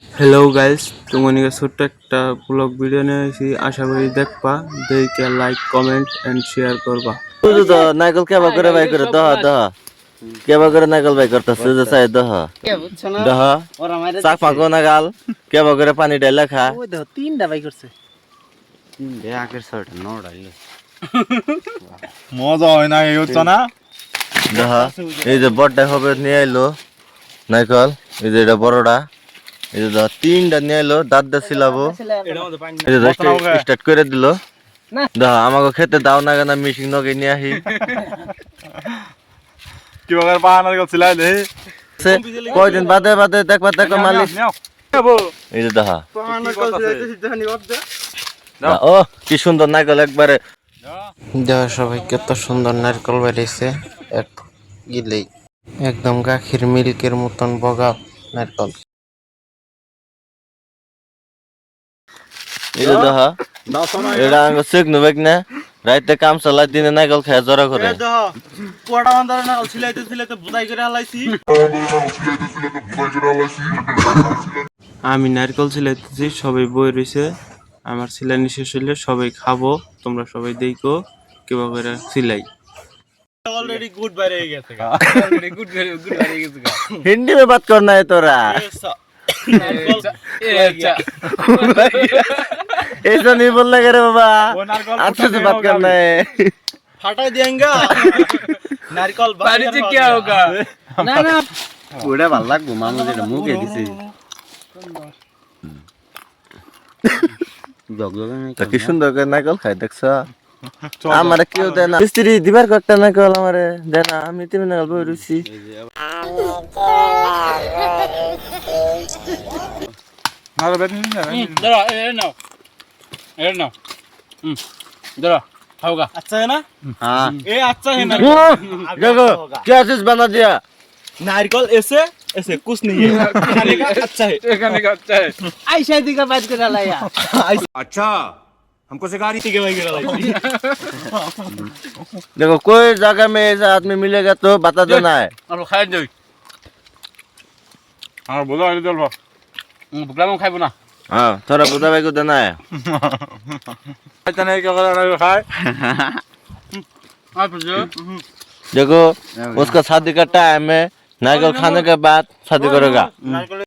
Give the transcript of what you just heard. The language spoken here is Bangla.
হ্যালো গাইস, তোমাকে ছোট্ট একটা ব্লগ ভিডিও নিয়ে এসেছি। আশা করি দেখবা, দেখে লাইক কমেন্ট এন্ড শেয়ার করবা। বুঝো তো নাইকল কেবা করে বাই করে দহ দহ কেবা করে নাইকল বাই করতেছে যে চাই দহ দহ চাক পাকো নাগাল কেবা করে পানি ডাইলা খা ওই দেখো তিনটা বাই করছে মজা হয় না এই হচ্ছে না দহ এই যে বড়টা হবে নিয়ে আইলো নাইকল এই যে এটা বড়টা এই যে দহ তিনটা নিয়ে আইলো দাঁত দা ছিলাবো এই যে স্টার্ট করে দিল দহ আমাকে খেতে দাও না কেন মিশিং নগে নিয়ে আহি কি বাগার বাহানার গল ছিলাই দে কয়দিন বাদে বাদে দেখবা মালিক এই যে দহা ও কি সুন্দর নারকেল একবারে দেখো সবাই কত সুন্দর নারকেল বেরিয়েছে, এক গিলেই একদম গাখির মিল্কের মতন বগা নারকেল। এই যে দহা এটা আঙ্গ চেক নবেক না রাইতে কাম চালাই দিনে নারকেল খায় জরা করে পোড়া বান্দার না ছিলাইতে বুদাই করে হালাইছি আমি নারকেল ছিলাইতেছি, সবাই বই রয়েছে। আমার সিলানি শেষ হইলে সবাই খাবো, তোমরা সবাই দেখো কিবা করে সিলাই। অলরেডি গুড বাই হয়ে গেছে हिंदी में बात करना है तोरा ऐसा नहीं बोलना करे बाबा अच्छे से बात करना है फटा देंगे नारियल बारी से क्या होगा ना ना पूरा ভাল লাগবো মামু যেটা মুখে দিছে তা কি সুন্দর করে নারকেল খাই দেখছ আমারে কেউ দেয় না মিস্ত্রি দিবার কটা নারকেল আমারে দেয় না আমি তুমি নারকেল বই রুচি আর বেদিন না जरा ए नाउ जरा होगा अच्छा है ना हां ये अच्छा है ना देखो क्या चीज बना दिया नारियल ऐसे ऐसे कुछ नहीं है खाने का अच्छा है এখানে কাচ্চা है ऐसा दी का बात कर रहा यार अच्छा हमको सिखा रही ठीक है भाई कर रहा देखो कोई जगह में ऐसा आदमी मिलेगा तो बता देना है और खाए जाओ আর বলো আরে চলবা बुकला में खाइबो ना हाँ थोड़ा बुधा भाई को देना है আচ্ছা নাই কি করে খায় आप जो देखो उसका शादी का टाइम है नारियल खाने के बाद शादी करेगा नारियल